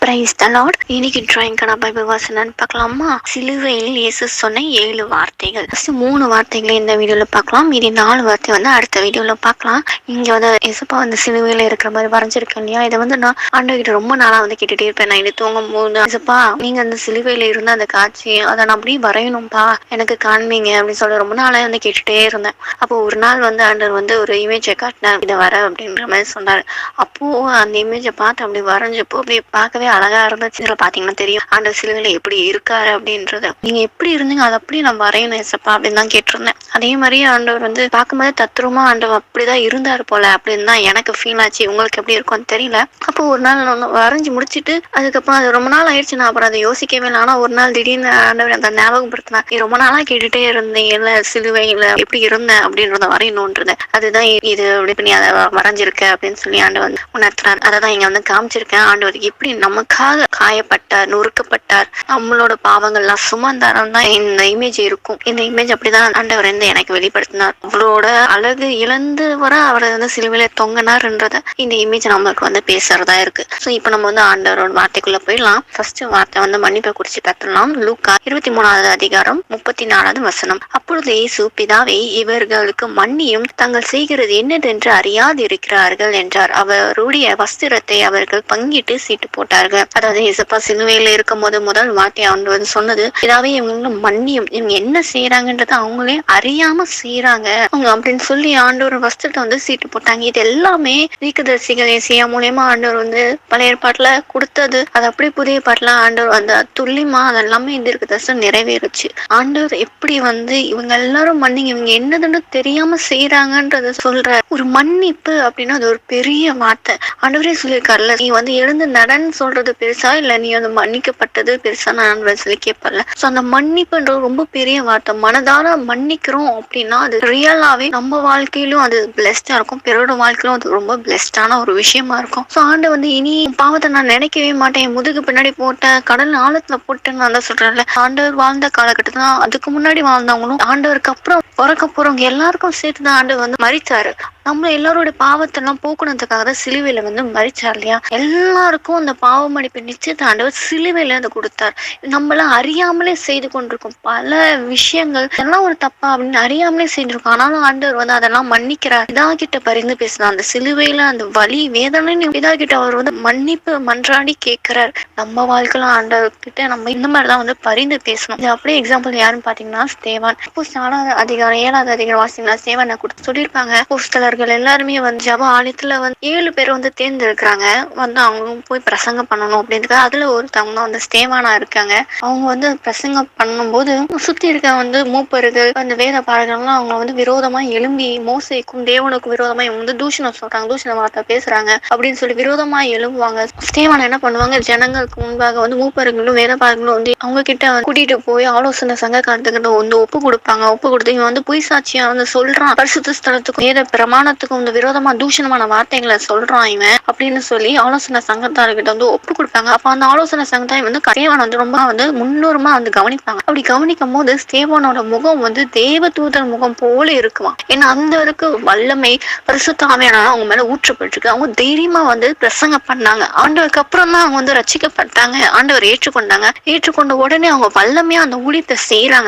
Praise the Lord. இன்னைக்கு டிராயிங்கான Bible வசனம்னு பார்க்கலாமா? சிலுவையில் இயேசு சொன்ன 7 வார்த்தைகள். ஃபர்ஸ்ட் 3 வார்த்தைகளை இந்த வீடியோல பார்க்கலாம். மீதி 4 வார்த்தை வந்து அடுத்த வீடியோல பார்க்கலாம். இங்க வந்து இயேசுப்பா வந்து சிலுவையில இருக்கிற மாதிரி வரைஞ்சிருக்கேன் இல்லையா? இதை வந்து நான் ஆண்டவர்கிட்ட ரொம்ப நாளா வந்து கேட்டுட்டே இருப்பேன். நான் இது தூங்கும் போது, இயேசுப்பா நீங்க அந்த சிலுவையில இருந்த அந்த காட்சி அதை நான் அப்படியே வரையணும்பா, எனக்கு காண்பீங்க அப்படின்னு சொல்லி ரொம்ப நாளா வந்து கேட்டுட்டே இருந்தேன். அப்போ ஒரு நாள் வந்து ஆண்டவர் வந்து ஒரு இமேஜை காட்டினார், இதை வர அப்படின்ற மாதிரி சொன்னாரு. அப்போ அந்த இமேஜை பார்த்து அப்படி வரைஞ்சப்போ அப்படி பார்க்கவே அழகா இருந்துச்சு. இதுல பாத்தீங்கன்னா தெரியும் ஆண்டவர் சிலுவையில எப்படி இருக்காரு அப்படின்றது. நீங்க எப்படி இருந்தீங்க அதை அப்படியே நான் வரையணும் ஏசப்பா அப்படின்னு தான் கேட்டிருந்தேன். அதே மாதிரி ஆண்டவர் வந்து பார்க்கும்போது தத்ரூபமா ஆண்டவர் அப்படிதான் இருந்தாரு போல அப்படின்னு தான் எனக்கு ஃபீல் ஆச்சு. உங்களுக்கு எப்படி இருக்கும்னு தெரியல. அப்போ ஒரு நாள் நான் வரைஞ்சி முடிச்சுட்டு அதுக்கப்புறம் அது ரொம்ப நாள் ஆயிடுச்சு, நான் அப்புறம் அதை யோசிக்கவே இல்லை. ஆனா ஒரு நாள் திடீர்னு ஆண்டவர் அந்த ஞாபகப்படுத்தினா, நீ ரொம்ப நாளா கேட்டுட்டே இருந்தீங்கல்ல சிலுவையில எப்படி இருந்தேன் அப்படின்றத வரையணும்ன்றது, அதுதான் இது அப்படி பண்ணி அதை வரைஞ்சிருக்க அப்படின்னு சொல்லி ஆண்டவர் வந்து உணர்த்தினார். அதை தான் இங்க வந்து காமிச்சிருக்கேன். ஆண்டவர் எப்படி நமக்காக காயப்பட்டார், நொறுக்கப்பட்டார், நம்மளோட பாவங்கள்லாம் சுமந்தாரம் தான் இந்த இமேஜ் இருக்கும். இந்த இமேஜ் அப்படிதான் ஆண்டவர் வந்து எனக்கு வெளிப்படுத்தினார். அவளோட அழகு இழந்து வர அவர் வந்து சிலுவையில தொங்கினார்ன்றத இந்த இமேஜ் நமக்கு வந்து பேசுறதா இருக்கு. ஸோ இப்போ நம்ம வந்து ஆண்டவரோட வார்த்தைக்குள்ள போயிடலாம். ஃபர்ஸ்ட் வார்த்தை வந்து மன்னிப்பை குறிச்சு கத்துலாம். லூக்கா 23வது அதிகாரம் 34வது வசனம். அப்பொழுது இயேசு, பிதாவே இவர்களுக்கு மன்னியும், தங்கள் செய்கிறது என்னதென்று அறியாது இருக்கிறார்கள் என்றார். அவருடைய வஸ்திரத்தை அவர்கள் பங்கிட்டு சீட்டு போட்டார்கள். அதாவது இயேசுப்பா சிலுவையில இருக்கும் போது முதல் வார்த்தை அவங்க வந்து சொன்னது, இதாவே இவங்க மன்னியும், இவங்க என்ன செய்யறாங்கன்றத அவங்களே அறியாம செய்யறாங்க அவங்க அப்படின்னு சொல்லி ஆண்டவர் வஸ்திரத்தை வந்து சீட்டு போட்டாங்க. இது எல்லாமே தீர்க்கதரிசிகள் ஏசாயா மூலியமா ஆண்டவர் வந்து பழைய ஏற்பாட்டுல கொடுத்தது. அது அப்படியே புதிய பாட்டுல ஆண்டவர் வந்து துல்லியமா அதெல்லாமே இந்த தீர்க்கதரிசனம் நிறைவேறுச்சு. ஆண்டவர் எப்படி வந்து இவங்க எல்லாரும் மன்னிங்க, இவங்க என்னதுன்னு தெரியாம செய்யறாங்கன்றத சொல்ற ஒரு மன்னிப்பு அப்படின்னா அது ஒரு பெரிய வார்த்தை. ஆண்டவரே சொல்லியிருக்காருல்ல, நீ வந்து எழுந்து நடன்னு சொல்றது பெருசா இல்ல நீ வந்து மன்னிக்கப்பட்டது பெருசா நான் சொல்லி கேட்பல. சோ அந்த மன்னிப்புன்றது ரொம்ப பெரிய வார்த்தை. மனதார மன்னிக்கிறோம் அப்படின்னா அது ரியலாவே நம்ம வாழ்க்கையிலும் அது பிளெஸ்டா இருக்கும், பிறரோட வாழ்க்கையிலும் அது ரொம்ப பிளெஸ்டான ஒரு விஷயமா இருக்கும். சோ ஆண்டு வந்து இனி பாவத்தை நான் நினைக்கவே மாட்டேன், முதுகு பின்னாடி போட்டேன், கடல் ஆழத்துல போட்டேன்னு நான் தான் சொல்றேன்ல. ஆண்டவர் வாழ்ந்த காலகட்டத்துல அதுக்கு முன்னாடி வாழ்ந்தவங்களும் ஆண்டவருக்கு அப்புறம் பிறக்க போறவங்க எல்லாருக்கும் சேர்த்துதான் ஆண்டவர் வந்து மரிச்சாரு. நம்ம எல்லாரோட பாவத்தை எல்லாம் போக்குனதுக்காக தான் சிலுவையில வந்து மரிச்சார் இல்லையா? எல்லாருக்கும் அந்த பாவ மன்னிப்பு நிச்சயத்தை ஆண்டவர் சிலுவையில அதை கொடுத்தார். நம்மளாம் அறியாமலே செய்து கொண்டிருக்கோம் பல விஷயங்கள், எல்லாம் ஒரு தப்பா அப்படின்னு அறியாமலே செஞ்சிருக்கோம். ஆனாலும் ஆண்டவர் வந்து அதெல்லாம் மன்னிக்கிறார். இதாகிட்ட பரிந்து பேசலாம். அந்த சிலுவையில அந்த வலி வேதனை இதாகிட்ட அவர் வந்து மன்னிப்பு மன்றாடி கேட்கிறார். நம்ம வாழ்க்கையில ஆண்டவர் கிட்ட நம்ம இந்த மாதிரிதான் வந்து பரிந்து பேசணும். இது அப்படியே எக்ஸாம்பிள் யாருன்னு பாத்தீங்கன்னா ஸ்தேவான். இப்போ 4வது அதிகாரம் 7வது அதிகாரம் வாசிங்கன்னா ஸ்தேவானை கொடுத்து சொல்லியிருப்பாங்க. அப்போஸ்தலர்கள் எல்லாருமே வந்து ஜெப ஆலயத்துல வந்து 7 பேர் வந்து தேர்ந்தெடுக்கிறாங்க, வந்து அவங்களும் போய் பிரசங்கம் பண்ணணும் அப்படின்றது. அதுல ஒருத்தவங்க தான் வந்து ஸ்தேவானா இருக்காங்க. அவங்க வந்து பிரசங்கம் பண்ணும்போது சுத்தி இருக்க வந்து மூப்பர்கள் அந்த வேத பாடல்கள்லாம் அவங்க வந்து விரோதமா எழும்பி மோசேக்கும் தேவனுக்கும் விரோதமா இவங்க வந்து தூஷணம் சொல்றாங்க, தூஷண வார்த்தை பேசுறாங்க அப்படின்னு சொல்லி விரோதமா எழும்புவாங்க. ஸ்தேவான் என்ன பண்ணுவாங்க, ஜனங்களுக்கு முன்பாக வந்து மூப்பர்களும் வேத பாடல்களும் வந்து அவங்க கிட்ட கூட்டிட்டு போய் ஆலோசனை சங்க காலத்துக்கிட்ட வந்து ஒப்பு கொடுப்பாங்க. ஒப்பு கொடுத்து இவன் வந்து பொய் சாட்சியா வந்து சொல்றான், பரிசுத்த ஸ்தலத்துக்கும் வேத பிரமாணத்துக்கும் வந்து விரோதமா தூஷணமான வார்த்தைகளை சொல்றான் இவன் அப்படின்னு சொல்லி ஆலோசனை சங்கத்தார்கிட்ட வந்து ஒப்பு கொடுப்பாங்க. அப்ப அந்த ஆலோசனை சங்கத்தாய் வந்து ஸ்தேவான் வந்து ரொம்ப வந்து முன்னூறுமா வந்து கவனிப்பாங்க. அப்படி கவனிக்கும் போது ஸ்தேவானோட முகம் வந்து தேவ தூதர் முகம் போல இருக்குமா. ஏன்னா அந்த அளவுக்கு வல்லமை பரிசுத்த ஆவியானவர் அவங்க மேல ஊற்றப்பட்டிருக்கு. அவங்க தைரியமா வந்து பிரசங்கம் பண்ணாங்க. ஆண்டவருக்கு அப்புறம் தான் அவங்க வந்து ரட்சிக்கப்பட்டாங்க. ஆண்டவர் ஏற்றுக்கொண்டாங்க. ஏற்றுக்கொண்ட உடனே அவங்க வல்லமையா அந்த ஊழியத்தை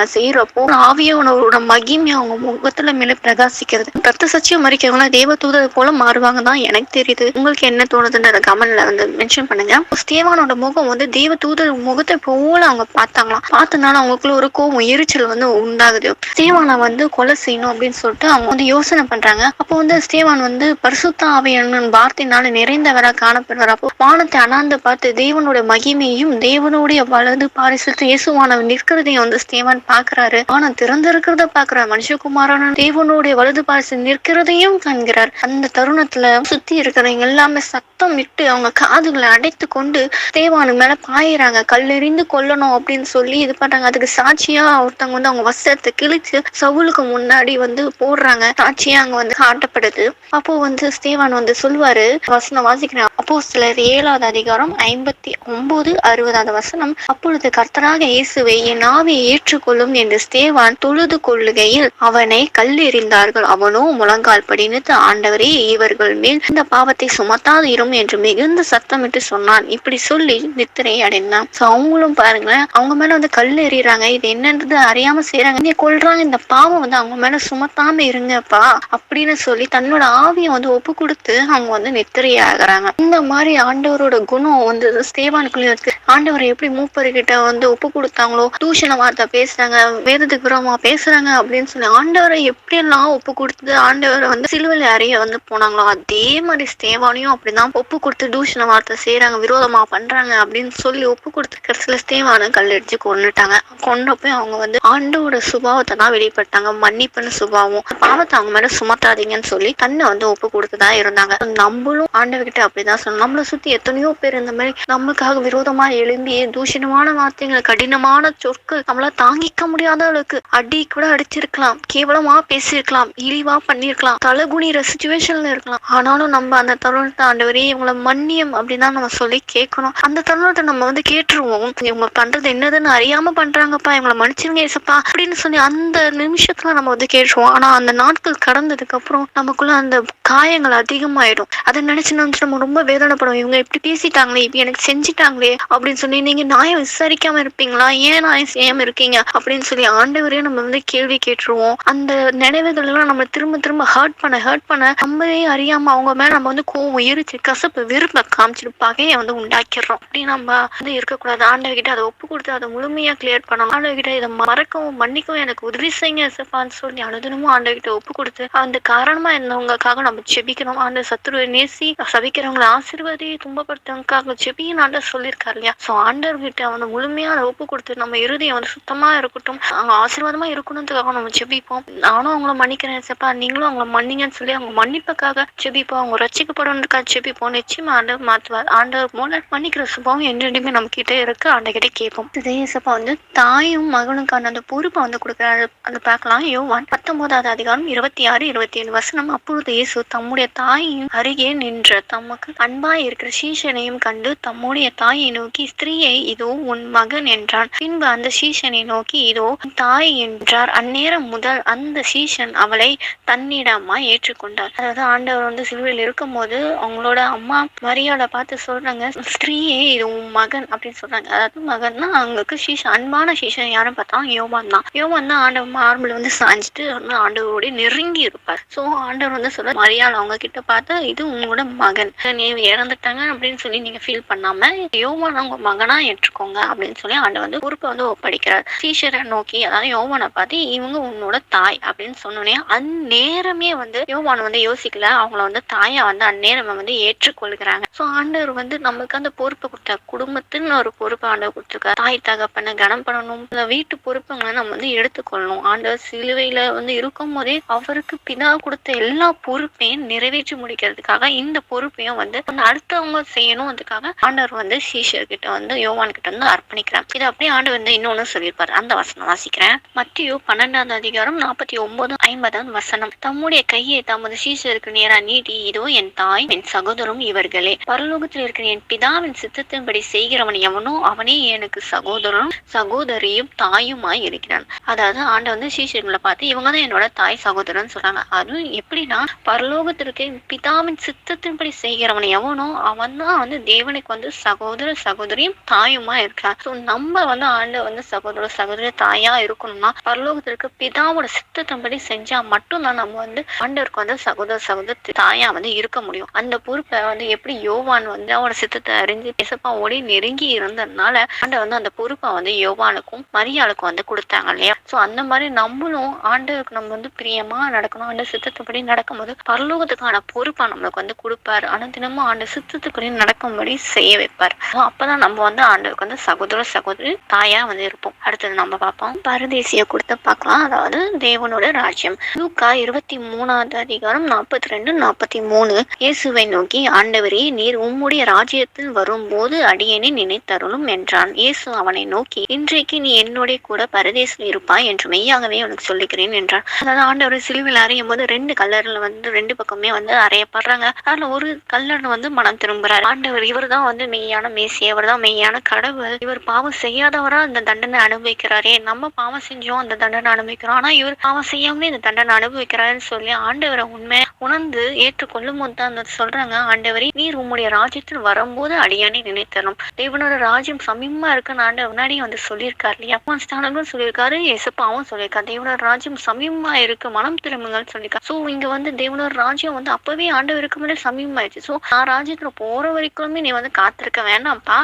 செய்யறப்போ ஆவியானவரோட மகிமை அவங்க முகத்துல மேல பிரகாசிக்கிறது. ரத்த சச்சியம் மறிக்கிறவங்கள தேவ தூதர் போல மாறுவாங்க தான் எனக்கு தெரியுது. உங்களுக்கு என்ன தோணுதுன்னு கமெண்ட்ல வந்து மென்ஷன் பண்ணுங்க. ஸ்தேவானோட முகம் வந்து தேவ தூதர் முகத்தை போல அவங்க பார்த்தாங்களாம். பார்த்தனால அவங்களுக்குள்ள ஒரு கோபம் எரிச்சல் வந்து உண்டாகுது. ஸ்தேவானை வந்து கொலை செய்யணும் அப்படின்னு சொல்லிட்டு அவங்க வந்து யோசனை பண்றாங்க. அப்போ வந்து ஸ்தேவான் வந்து பரிசுத்த ஆவியான வார்த்தையினால நிறைந்தவரா காணப்படுறார். அப்போ வானத்தை அண்ணாந்து பார்த்து தேவனுடைய மகிமையும் தேவனுடைய வலது பாரிசத்து இயேசுவானவர் நிற்கிறதையும் வந்து ஸ்தேவான் பாக்குறாரு. வானம் திறந்திருக்கிறத பாக்குறாரு. மனுஷகுமாரான தேவனுடைய வலது பாரிசு நிற்கிறதையும் காண்கிறார். அந்த தருணத்துல சுத்தி இருக்கிறவங்க எல்லாமே சத்தம் விட்டு அவங்க காதுகளை அடைத்து கொண்டு ஸ்தேவானு மேல பாயிறாங்க. கல்லெறிந்து கொல்லணும் அப்படின்னு சொல்லி இது பண்றாங்க. அதுக்கு சாட்சியா ஒருத்தவங்க வந்து அவங்க வஸ்திரத்தை கிழிச்சு சவுலுக்கு முன்னாடி வந்து போடுறாங்க. சாட்சியா அங்க வந்து காட்டப்படுது. அப்போ வந்து ஸ்தேவான் வந்து சொல்லுவாரு, வசனம் வாசிக்கிறேன். அப்போஸ்தலர் 7வது அதிகாரம் 59, 60வது வசனம். அப்பொழுது கர்த்தராக இயேசுவை என் ஆவியை ஏற்றுக்கொள்ளும் என்று ஸ்தேவான் தொழுது கொள்ளுகையில் அவனை கல்லெறிந்தார்கள். அவனோ முழங்கால் படிநித்து, ஆண்டவரே இவர்கள் மேல் இந்த பாவத்தை சுமத்தாது இரும் என்று மிகுந்த சத்தமிட்டு சொன்னான். வேண்டாம் இப்படி சொல்லி நித்திரை அடைந்தான். சோ அவங்களும் பாருங்க, அவங்க மேல வந்து கல் எறியறாங்க. இது என்னன்றது அறியாம செய்யறாங்க. நீ கொல்றாங்க. இந்த பாவம் வந்து அவங்க மேல சுமத்தாம இருங்கப்பா அப்படின்னு சொல்லி தன்னோட ஆவியை வந்து ஒப்பு கொடுத்து அவங்க வந்து நித்திரை ஆகுறாங்க. இந்த மாதிரி ஆண்டவரோட குணம் வந்து ஸ்தேவானுக்குள்ளயும் இருக்கு. ஆண்டவரை எப்படி மூப்பர்கிட்ட வந்து ஒப்பு கொடுத்தாங்களோ, தூஷண வார்த்தை பேசுறாங்க, வேதத்துக்கு விரோதமா பேசுறாங்க அப்படின்னு சொல்லி ஆண்டவரை எப்படியெல்லாம் ஒப்பு கொடுத்து ஆண்டவரை வந்து சிலுவையில அறைய வந்து போனாங்களோ, அதே மாதிரி ஸ்தேவானையும் அப்படிதான் ஒப்பு கொடுத்து தூஷண வார்த்தை செய்யறாங்க, விரோதமா பண்றாங்க அப்படின்னு சொல்லி ஒப்பு கொடுத்து கடைசியில ஸ்தேவானை கல்லடிச்சு கொன்னுட்டாங்க. கொண்டு போய் அவங்க வந்து ஆண்டோட சுபாவத்தை தான் வெளிப்பட்டாங்க. மன்னிப்புன்னு சுபாவம், பாவத்தை அவங்க மேல சுமத்தாதீங்கன்னு சொல்லி தன்னை வந்து ஒப்பு கொடுத்துதான் இருந்தாங்க. நம்மளும் ஆண்டவர்கிட்ட அப்படிதான் சொல்லணும். நம்மளை சுத்தி எத்தனையோ பேர் இந்த மாதிரி நம்மளுக்காக விரோதமா எழும்பி தூஷணமான வார்த்தைகள், கடினமான சொற்கள், நம்மளால தாங்கிக்க முடியாத அளவுக்கு அடி கூட அடிச்சிருக்கலாம், கேவலமா பேசியிருக்கலாம், இழிவா பண்ணிருக்கலாம், தலகுனிற சிச்சுவேஷன்ல இருக்கலாம். ஆனாலும் நம்ம அந்த தருணத்தை ஆண்டவரே இவங்களை மன்னியம் அப்படின்னு நம்ம சொல்லி கேட்கணும். அந்த தருணத்தை நம்ம வந்து கேட்டுருவோம். இவங்க பண்றது என்னதுன்னு அறியாம பண்றாங்கப்பா, இவங்களை மன்னிச்சிருங்க ஏசப்பா அப்படின்னு சொல்லி அந்த நிமிஷத்துல நம்ம வந்து கேட்டுருவோம். ஆனா அந்த நாட்கள் கடந்ததுக்கு அப்புறம் நமக்குள்ள அந்த காயங்கள் அதிகமாயிடும். அதை நினைச்சு நம்ம ரொம்ப வேதனைப்படுவோம். இவங்க இப்படி பேசிட்டாங்களே, இப்ப எனக்கு செஞ்சுட்டாங்களே அப்படின்னு சொல்லி நீங்க நியாயம் விசாரிக்காம இருப்பீங்களா, ஏன் நியாயம் செய்யாம இருக்கீங்க அப்படின்னு சொல்லி ஆண்டவரே நம்ம வந்து கேள்வி கேட்டுருவோம். அந்த நினைவுகள் எல்லாம் நம்ம திரும்ப திரும்ப ஹர்ட் பண்ண நம்மளே அறியாம அவங்க மேல நம்ம வந்து கோவம், எரிச்சு, கசப்பு, விரும்ப காமிச்சிட்டு பகையை வந்து உண்டாக்கிடுறோம். அப்படி நம்ம வந்து இருக்கக்கூடாது. ஆண்டவர்கிட்ட அதை ஒப்பு கொடுத்து அதை முழுமையா கிளியர் பண்ணணும். ஆண்டவர்கிட்ட இதை மறக்கவும் மன்னிக்கவும் எனக்கு உதவி செய்யுங்க ஏசப்பான்னு சொல்லி அனுதினமும் ஆண்டவர்கிட்ட ஒப்பு கொடுத்து அந்த காரணமா இருந்தவங்களுக்காக நம்ம செபிக்கணும். ஆண்டவர் சத்துருவை நேசி, சபிக்கிறவங்களை ஆசீர்வதி, துன்பப்படுத்தவங்களுக்காக செபின்னு ஆண்டவர் சொல்லியிருக்காரு இல்லையா. சோ ஆண்டவர்கிட்ட வந்து முழுமையா அதை ஒப்பு கொடுத்து நம்ம இருதயம் வந்து சுத்தமா இருக்கட்டும், அவங்க ஆசீர்வாதமா இருக்கணும்ன்றதுக்காக நம்ம செபிப்போம். நானும் அவங்கள மன்னிக்கிறேன் ஏசப்பா, நீங்களும் அவங்கள மன்னிங்கன்னு சொல்லி அவங்க மன்னிப்புக்காக செபிப்போம், அவங்க ரட்சிக்கப்படணுக்காக செபிப்போம். நிச்சயமா ஆண்டவர் மாற்றுவார். ஆண்டவர் மூலம் மன்னிக்கிற சுபாவம் என்றைக்குமே நம்ம கிட்ட இருக்கு. ஆண்டகிட்ட கேட்போம். ஏசப்பா வந்து தாயும் மகனுக்கான அந்த பொறுப்பை வந்து கொடுக்குறாரு. அதை பார்க்கலாம். யோவான் 19வது அதிகாரம் 26, 27 வசனம். அப்பொழுது இயேசு தம்முடைய தாயின் அருகே நின்ற தமக்கு அன்பாய் இருக்கிற சீஷனையும் கண்டு தம்முடைய தாயை நோக்கி, ஸ்திரீயை இதோ உன் மகன் என்றான். பின்பு அந்த சீஷனை நோக்கி இதோ தாய் என்றார். அந்நேரம் முதல் அந்த சீஷன் அவளை தன்னிடமாய் ஏற்றுக்கொண்டார். அதாவது ஆண்டவர் வந்து சிலுவையில் இருக்கும் போது அவங்களோட அம்மா மரியாதை பார்த்து சொல்றாங்க, ஸ்திரீயே இது உன் மகன் அப்படின்னு சொல்றாங்க. அதாவது மகன்னா அவங்களுக்கு சீஷன், அன்பான சீஷன் யாரும் பார்த்தா யோவான் தான். யோவான் தான் ஆண்டவர் மார்பில் வந்து சாஞ்சிட்டு ஆண்டவரோட நெருங்கி இருப்பார். சோ ஆண்டவர் வந்து சொல்ல, மரியாதை அவங்க கிட்ட பார்த்து இது உங்களோட மகன், நீ இறந்துட்டாங்க அப்படின்னு சொல்லி நீங்க ஃபீல் பண்ணாம யோவான் உங்க மகனா ஏற்றுக்கோங்க அப்படின்னு சொல்லி ஆண்டவர் வந்து பொறுப்பை வந்து ஒப்படைக்கிறார். சீஷரை நோக்கி, அதாவது யோவானை பார்த்து இவங்க உன்னோட தாய் அப்படின்னு சொன்னோன்னே அந்நேரமே வந்து யோவான் வந்து யோசிக்கல, அவங்கள வந்து தாயா வந்து அந்நேரம் வந்து ஏற்றுக்கொள்கிறாங்க. சோ ஆண்டவர் வந்து நமக்கு அந்த பொறுப்பை கொடுத்தார். குடும்பத்துன்னு ஒரு பொறுப்பை ஆண்டவர் கொடுத்துருக்காரு. தாய் தகப்பனை கனம் பண்ணணும், இந்த வீட்டு பொறுப்புங்களை நம்ம வந்து எடுத்துக்கொள்ளணும். ஆண்டவர் சிலுவையில வந்து இருக்கும் போதே அவருக்கு பிதா கொடுத்த எல்லா பொறுப்பையும் நிறைவேற்றி முடிக்கிறதுக்காக இந்த பொறுப்பையும் வந்து அடுத்தவங்க செய்யணும். அதுக்காக ஆண்டவர் வந்து சீஷர்கிட்ட வந்து யோவான் கிட்ட வந்து அர்ப்பணிக்கிறார். இது அப்படியே ஆண்டவர் வந்து இன்னொன்னு சொல்லியிருப்பாரு. அந்த வசனம் வாசிக்கிறேன். மத்தேயு 12வது அதிகாரம் 49, 50 வசனம். தம்முடைய கையை தமது சீஷருக்கு நேரா நீட்டி, இதோ என் தாய், என் சகோதரரும் இவர்களே. பரலோகத்தில் இருக்கிற என் பிதாவின் சித்தத்தின்படி செய்கிறவன் எவனோ அவனே எனக்கு சகோதரரும் சகோதரியும் தாயுமாய் இருக்கிறான். அதாவது ஆண்டவர் வந்து சீஷர்களை பார்த்து இவங்க தான் என்னோட தாய் சகோதரன் சொல்றாங்க. அதுவும் எப்படின்னா, பரலோகத்திற்கு பிதாவின் சித்தத்தின்படி செய்கிறவன் எவனோ அவன் தான் வந்து தேவனுக்கு வந்து சகோதர சகோதரியும் தாயுமா இருக்கான். சோ நம்ம வந்து ஆண்டவர் வந்து சகோதர சகோதரி தாயா இருக்கணும்னா பரலோகத்திற்கு பிதாவோட சித்தத்தின்படி செஞ்சா மட்டும்தான் நம்ம வந்து ஆண்டவருக்கு வந்து சகோதர சகோதரி தாயா வந்து இருக்க முடியும். அந்த பொறுப்பை வந்து எப்படி யோவான் வந்து அவனோட சித்தத்தை அறிஞ்சு பேசப்பாவோட நெருங்கி இருந்ததுனால ஆண்டவர் வந்து அந்த பொறுப்பை வந்து யோவானுக்கும் மரியாளுக்கும் வந்து கொடுத்தாங்க இல்லையா. சோ அந்த மாதிரி நம்மளும் ஆண்டவருக்கு நம்ம வந்து பிரியமா நடக்கணும். ஆண்ட சித்தத்துப்படி நடக்கும்போது பரலோகத்துக்கான பொறுப்பை நம்மளுக்கு வந்து கொடுப்பாரு. ஆனா தினமும் ஆண்ட சித்தத்துப்படி நடக்கும்படி செய்ய வைப்பார். அப்பதான் நம்ம வந்து ஆண்டவருக்கு வந்து சகோதர சகோதரி தாயா வந்து இருப்போம். அடுத்தது நம்ம பார்ப்போம், பரதேசிய கொடுத்து பார்க்கலாம். அதாவது தேவனோட ராஜ்யம். லூக்கா 23வது அதிகாரம் 42, 43. இயேசுவை நோக்கி, ஆண்டவரே, நீர் உம்முடைய ராஜ்யத்தில் வரும்போது அடியேனை நினைத்தருளும் என்றான். இயேசு அவனை நோக்கி, இன்றைக்கு நீ என்னுடைய கூட பரதேசில் இருப்பாய் என்று மெய்யாகவே உனக்கு சொல்லுகிறேன் என்றார். அதாவது ஆண்டவர் சிலுவையில் அறையும் போது 2 கல்லர்ல வந்து 2 பக்கமே வந்து அறையப்படுறாங்க. அதுல ஒரு கல்லர் வந்து மனம் திரும்புறாரு. ஆண்டவர் இவர் தான் வந்து மெய்யான மேசியா, இவர் தான் மெய்யான கடவுள், இவர் பாவம் செய்யாதவரா அந்த தண்டனை அனுபவிக்கிறாரே, நம்ம பாவம் செஞ்சோம் அந்த தண்டனை அனுபவிக்கிறோம், ஆனா இவர் பாவம் செய்யாமலே இந்த தண்டனை அனுபவிக்கிறாருன்னு சொல்லி ஆண்டவரை உண்மை உணர்ந்து ஏற்றுக்கொள்ளும் போது தான் சொல்றாங்க, ஆண்டவரே, நீர் உம்முடைய ராஜ்யத்தில் வரும் வரும்போது அடியானே நினைத்தரணும். தேவனோட ராஜ்யம் சமீபமா இருக்குன்னு ஆண்டவர் முன்னாடியே வந்து சொல்லியிருக்காரு இல்லையா? ஸ்தானங்களும் சொல்லியிருக்காரு, ஏசப்பாவும் சொல்லியிருக்காரு. தேவனோட ராஜ்யம் சமீபமா இருக்கு, மனம் திரும்புங்கள்னு சொல்லியிருக்காரு. சோ இங்க வந்து தேவனோட ராஜ்யம் வந்து அப்பவே ஆண்டவருக்கு முன்னாடி சமீபமாயிடுச்சு. சோ நான் ராஜ்யத்துல போற வரைக்குமே நீ வந்து காத்திருக்க வேணாம்ப்பா,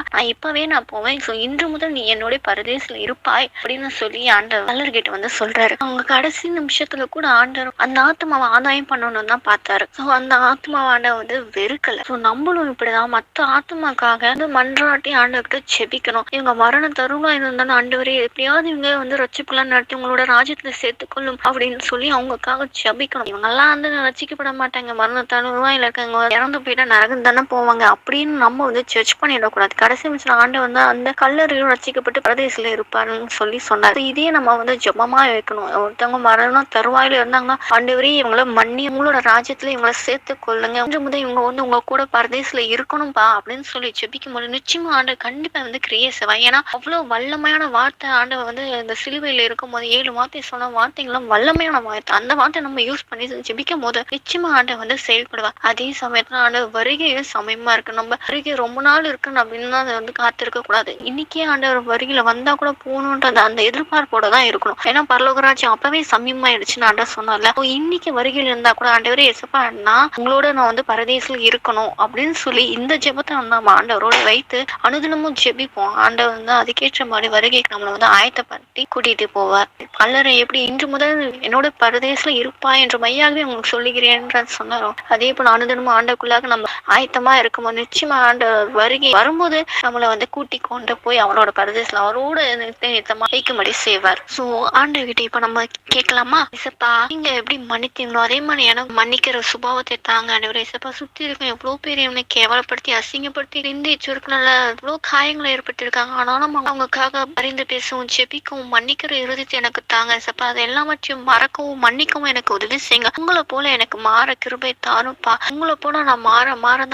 நான் போவேன். சோ இன்று முதல் நீ என்னோட பரதேசில இருப்பாய் அப்படின்னு சொல்லி ஆண்டவர் கல்லர்கிட்ட வந்து சொல்றாரு. அவங்க கடைசி நிமிஷத்துல கூட ஆண்டவர் அந்த ஆத்மாவை ஆதாயம் பண்ணணும்னு தான் பார்த்தாரு. சோ அந்த ஆத்மாவை ஆண்டவர் வந்து வெறுக்கல. சோ நம்மளும் இப்படிதான் மத்த ஆத்மாக்காக வந்து மன்றாட்டி ஆண்டவர்கிட்ட செபிக்கணும். இவங்க மரண தருவாய் இருந்தாலும் ஆண்டவரே எப்படியாவது இவங்க வந்து ரட்சிப்புலாம் நடத்தி உங்களோட ராஜ்யத்துல சேர்த்துக்கொள்ளும் அப்படின்னு சொல்லி அவங்களுக்காக ஜெபிக்கணும். இவங்க எல்லாம் வந்து ரட்சிக்கப்பட மாட்டாங்க, மரண தருவாயில இருக்காங்க, இறந்து போயிட்டா நரகம் தானே போவாங்க அப்படின்னு நம்ம வந்து ஜட்ஜ் பண்ணிடக்கூடாது. கடைசி நிமிஷம் ஆண்டு வந்து அந்த கல்லறையும் ரட்சிக்கப்பட்டு பிரதேசத்துல இருப்பாருன்னு சொல்லி சொன்னார். இதே நம்ம வந்து ஜெபமா வைக்கணும். ஒருத்தவங்க மரணம் தருவாயில இருந்தாங்கன்னா ஆண்டவரே இவங்கள மன்னி உங்களோட ராஜ்யத்துல இவங்களை சேர்த்து கொள்ளுங்க, இன்று முதல் இவங்க வந்து உங்க கூட பரதேசில இருக்கணும்பா அப்படின்னு சொல்லி ஜெபிக்கும் போது நிச்சயமா ஆண்டு கண்டிப்பா வந்து கிரியை செய்வார். ஏன்னா அவ்வளவு வல்லமையான வார்த்தை ஆண்டவர் வந்து இந்த சிலுவையில இருக்கும் போது 7 வார்த்தை சொன்ன வார்த்தைகளும் வல்லமையான வார்த்தை. அந்த வார்த்தை நம்ம யூஸ் பண்ணி ஜெபிக்கும் போது நிச்சயமா ஆண்டவர் வந்து செயல்படுவார். அதே சமயத்துல ஆண்டவர் வருகையும் சமயமா இருக்கு. நம்ம வருகை ரொம்ப நாள் இருக்குன்னு அப்படின்னு அதை வந்து காத்திருக்க கூடாது. இன்னைக்கே ஆண்டவர் வருகையில வந்தா கூட போகணுன்றது அந்த எதிர்பார்ப்போட தான் இருக்கணும். ஏன்னா பரலோகராஜ்யம் அப்பவே சமயமாயிடுச்சுன்னு ஆண்டவர் சொன்னார்ல. இன்னைக்கு வருகையில இருந்தா கூட ஆண்டவரே எசப்பா உங்களோட நான் வந்து பரதேசில இருக்கணும் அப்படின்னு சொல்லி இந்த ஜெபத்தை நம்ம ஆண்டவரோட வைத்து அனுதினமும் ஜெபிப்போம். ஆண்டவர் வந்து அதுக்கேற்ற மாதிரி வருகைக்கு நம்மளை வந்து ஆயத்தப்படுத்தி கூட்டிட்டு போவார். கல்லறை எப்படி இன்று முதல் என்னோட பரதேசில இருப்பா என்று மையாகவே உங்களுக்கு சொல்லுகிறேன் சொன்னாரோ அதே போல அனுதினமும் ஆண்டக்குள்ளாக நம்ம ஆயத்தமா இருக்கும்போது நிச்சயமா ஆண்ட வருகை வரும்போது நம்மளை வந்து கூட்டி கொண்டு போய் அவரோட பரதேசில அவரோட வைக்கும்படி செய்வார். சோ ஆண்டவர்கிட்ட இப்ப நம்ம கேட்கலாமா, இசப்பா நீங்க எப்படி மன்னித்தீங்களோ அதே மாதிரி எனக்கு மன்னிக்கிற சுபாவத்தை தாங்க ஆண்டவரே. இசப்பா சுத்தி இருக்கும் எவ்வளவு பேர் என்னை கேவலப்படுத்தி அசிங்கப்படுத்தி இந்த சுருக்குனால எவ்வளவு காயங்களை ஏற்பட்டிருக்காங்க. ஆனாலும் அவங்களுக்காக அறிந்து பேசவும் ஜெபிக்கவும் மன்னிக்கிற இறுதித்தை எனக்கு தாங்க இசப்பா. அது எல்லாவற்றையும் மறக்கவும் மன்னிக்கவும் எனக்கு உதவி செய்யுங்க. உங்களை போல எனக்கு மாற கிருபை தாருப்பா. உங்களை போல நான் மாற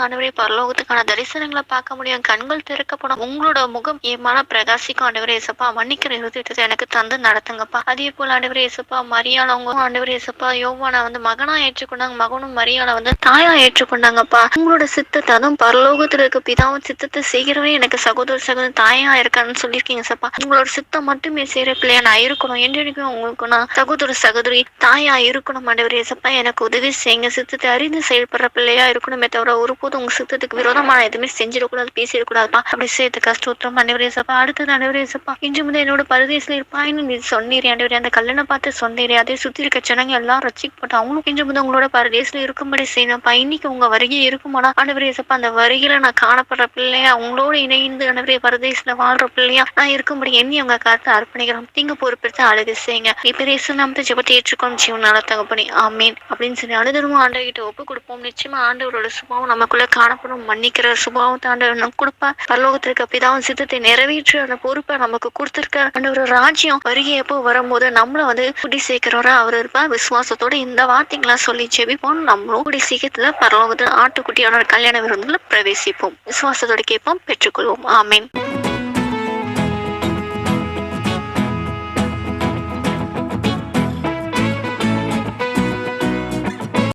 ஆண்டவரே பரலோகத்துக்கான தரிசனங்களை பார்க்க முடியும், கண்கள் திறக்கப்படும், உங்களோட முகம் என் மன பிரகாசிக்கும் ஆண்டவரே இசப்பா. மன்னிக்கிற இறுதித்தை எனக்கு தந்து நடத்துங்கப்பா. அதே போல ஆண்டவரே இசப்பா மரியாளவங்க ஆண்டவரே இசப்பா யோவானை வந்து மகனா ஏற்றுக்கொண்டாங்க, மகனும் மரியாதை வந்து தாயா ஏற்றுக்கொண்டாங்கப்பா. உங்களோட சித்தத்தை அதுவும் பரலோகத்துல இருக்க பிதாவும் சித்தத்தை செய்கிறவே எனக்கு சகோதர தாயா இருக்கான்னு சொல்லியிருக்கீங்க சப்பா. உங்களோட சித்தம் மட்டுமே செய்யற பிள்ளையா நான் இருக்கணும், என்றைக்கும் உங்களுக்கு நான் சகோதரி தாயா இருக்கணும் ஆண்டவரே சப்பா. எனக்கு உதவி செய்யுங்க. சித்தத்தை அறிந்து செயல்படுற பிள்ளையா இருக்கணுமே தவிர ஒருபோதும் உங்க சித்தத்துக்கு விரோதமான எதுவுமே செஞ்சிடக்கூடாது, பேசிடக்கூடாதுப்பா. அப்படி சேர்த்து கஷ்டம் ஆண்டவரே சப்பா. அடுத்தது ஆண்டவரே சப்பா இன்று முதல் என்னோட பரதேசில இருப்பாயின்னு நீ சொன்னீரே ஆண்டவரே. அந்த கல்லணை பார்த்து சொன்னீரே அதே சுத்தி இருக்க ஜனங்க எல்லாம் ரட்சிக்கப்பட்டு அவங்களும் இன்று முதல் உங்களோட பரதேசில இருக்கும்படி செய்யணும்ப்பா. இன்னைக்கு உங்க வருகை இருக்குமானா ஆண்டவரே சப்பா அந்த வருகையில நான் காணப்படுற பிள்ளையா உங்களோட இணைந்து ஆண்டவரே பரதேசில வாழ்ற பிள்ளையா நான் இருக்கும்படி எண்ணி அவங்க காத்து அர்ப்பணிக்கிறோம். நீங்க பொறுப்பெடுத்து அழகு செய்யுங்க. இப்ப நம்ம ஜெபத்தை ஏற்றுக்கொண்டு ஜீவனால தகப்பனே ஆமீன் அப்படின்னு சொல்லி அனுதினமும் ஆண்டவர்கிட்ட ஒப்பு கொடுப்போம். நிச்சயமா ஆண்டவரோட சுபாவம் நமக்குள்ள காணப்படும். மன்னிக்கிற சுபாவத்தை ஆண்டவர் நமக்கு கொடுப்பா. பரலோகத்திற்கு பிதாவின் சித்தத்தை நிறைவேற்று அந்த பொறுப்பை நமக்கு கொடுத்திருக்க ஆண்டவர் ராஜ்யம் வருகை எப்போ வரும்போது நம்மள வந்து குடி சேர்க்கிறவரா அவர் இருப்பா. விசுவாசத்தோட இந்த வார்த்தைகளா சொல்லி ஜெபிப்போம். நம்மளும் குடி சீக்கிரத்துல பரலோகத்துல ஆட்டுக்குட்டியோட கல்யாண விருந்துல பிரவேசிப்போம். விசுவாசத்தோட கேட்போம், பெற்றுக்கொள்வோம். ஆமீன்.